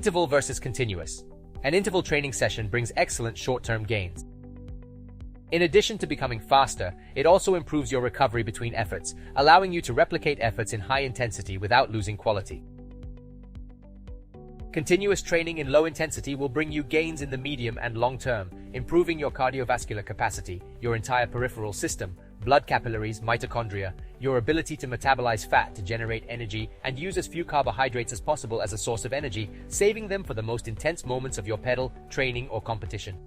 Interval versus continuous. An interval training session brings excellent short-term gains. In addition to becoming faster, it also improves your recovery between efforts, allowing you to replicate efforts in high intensity without losing quality. Continuous training in low intensity will bring you gains in the medium and long term, improving your cardiovascular capacity, your entire peripheral system, blood capillaries, mitochondria, your ability to metabolize fat to generate energy, and use as few carbohydrates as possible as a source of energy, saving them for the most intense moments of your pedal, training, or competition.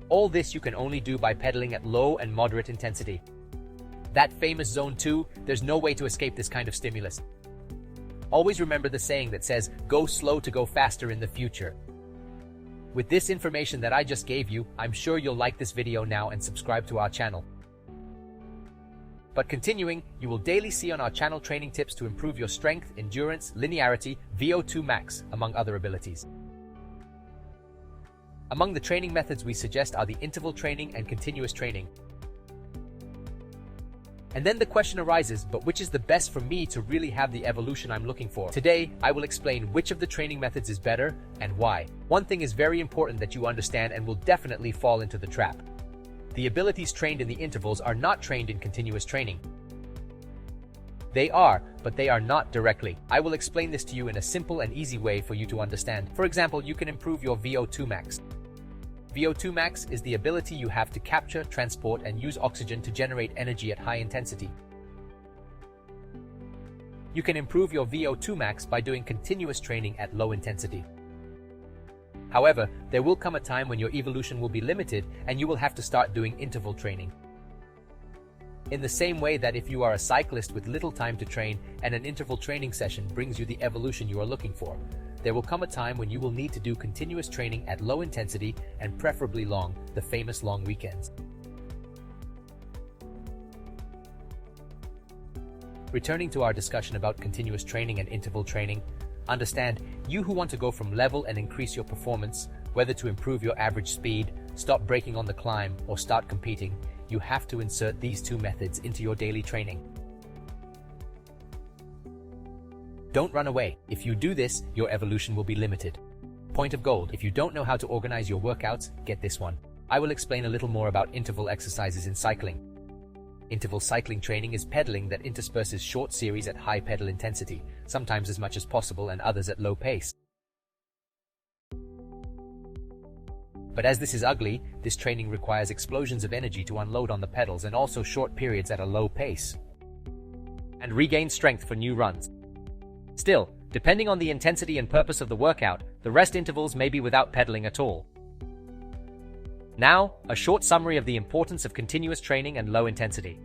All this you can only do by pedaling at low and moderate intensity. That famous Zone 2, there's no way to escape this kind of stimulus. Always remember the saying that says, go slow to go faster in the future. With this information that I just gave you, I'm sure you'll like this video now and subscribe to our channel. But continuing, you will daily see on our channel training tips to improve your strength, endurance, linearity, VO2 max, among other abilities. Among the training methods we suggest are the interval training and continuous training. And then the question arises, but which is the best for me to really have the evolution I'm looking for? Today, I will explain which of the training methods is better and why. One thing is very important that you understand and will definitely fall into the trap. The abilities trained in the intervals are not trained in continuous training. They are, but they are not directly. I will explain this to you in a simple and easy way for you to understand. For example, you can improve your VO2 max. VO2 max is the ability you have to capture, transport, and use oxygen to generate energy at high intensity. You can improve your VO2 max by doing continuous training at low intensity. However, there will come a time when your evolution will be limited and you will have to start doing interval training. In the same way that if you are a cyclist with little time to train and an interval training session brings you the evolution you are looking for, there will come a time when you will need to do continuous training at low intensity and preferably long, the famous long weekends. Returning to our discussion about continuous training and interval training, understand, you who want to go from level and increase your performance, whether to improve your average speed, stop braking on the climb, or start competing, you have to insert these two methods into your daily training. Don't run away. If you do this, your evolution will be limited. Point of gold. If you don't know how to organize your workouts, get this one. I will explain a little more about interval exercises in cycling. Interval cycling training is pedaling that intersperses short series at high pedal intensity, sometimes as much as possible and others at low pace. But as this is ugly, this training requires explosions of energy to unload on the pedals and also short periods at a low pace, and regain strength for new runs. Still, depending on the intensity and purpose of the workout, the rest intervals may be without pedaling at all. Now, a short summary of the importance of continuous training and low intensity.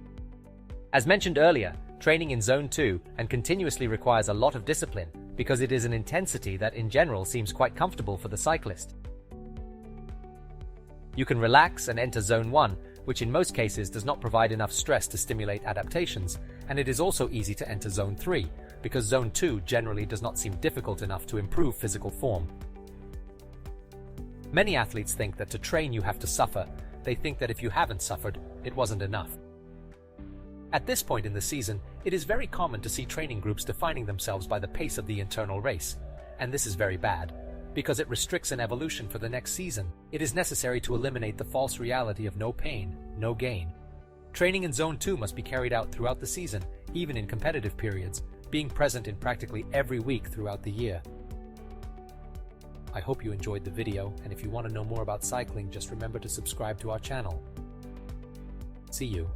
As mentioned earlier, training in Zone 2 and continuously requires a lot of discipline because it is an intensity that in general seems quite comfortable for the cyclist. You can relax and enter Zone 1, which in most cases does not provide enough stress to stimulate adaptations, and it is also easy to enter Zone 3, because Zone 2 generally does not seem difficult enough to improve physical form. Many athletes think that to train you have to suffer. They think that if you haven't suffered, it wasn't enough. At this point in the season, it is very common to see training groups defining themselves by the pace of the internal race, and this is very bad, because it restricts an evolution for the next season. It is necessary to eliminate the false reality of no pain, no gain. Training in Zone 2 must be carried out throughout the season, even in competitive periods, being present in practically every week throughout the year. I hope you enjoyed the video, and if you want to know more about cycling, just remember to subscribe to our channel. See you.